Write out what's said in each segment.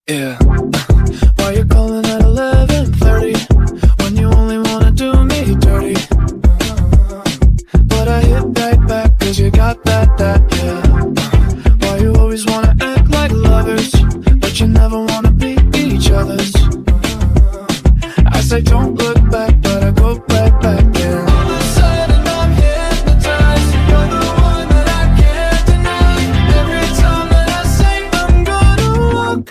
Yeah. Why you calling at 11:30 when you only wanna do me dirty? But I hit right back 'cause you got that, yeah. Why you always wanna act like lovers, but you never wanna be each other's? I say don't look back, but I go right back, yeah. All of a sudden I'm hypnotized. You're the one that I can't deny. Every time that I say I'm gonna walk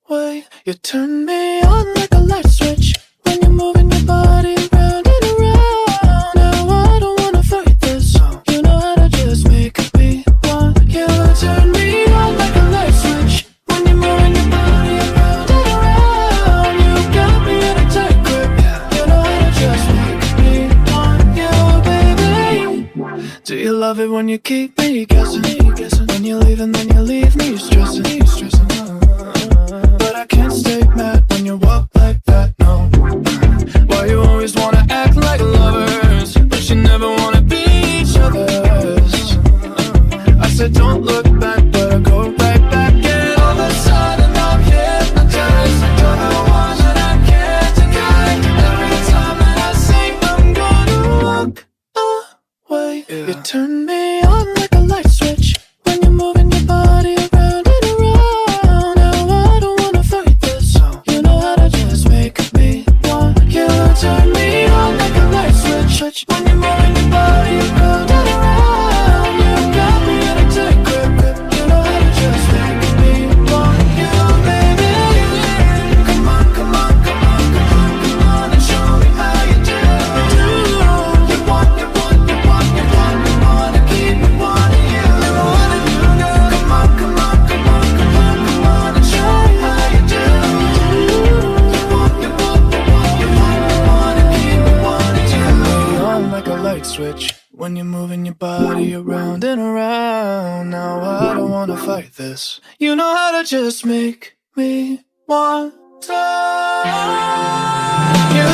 away, you turn me on like a light switch when you're moving your body around and around. Now I don't wanna fight this. You know how to just make me want you. Turn me on like a light switch when you're moving your body around and around. You got me in a tight grip. You know how to just make me want you, baby. Do you love it when you keep me guessing? When you leave and then you leave me stressing. But I can't stay mad when you walk like that, no. Why you always wanna act like lovers, but you never wanna be each other's? I said don't look back, but I go right back, and all of a sudden I'm hypnotized. You're the one that I can't deny. Every time that I say I'm gonna walk away, you turn me on like a light switch when you're moving your body around and around. Now I don't wanna fight this. You know how to just make me want you. Turn me on like a light switch when you're moving your body around and around. You got me in a tight grip. You know how to just make me want you, baby. Come on, come on, come on, come on, come on, and show me how you do. You want, you want, you want, you want, you wanna keep me wanting you. You wanna do good. Come on, come on, come on, come on, come on, and show me how you do. You want, you want, you want, you want, you wanna keep me wanting you. Turn me on like a light switch when you're moving your body around and around. Now I don't wanna fight this. You know how to just make me want to. You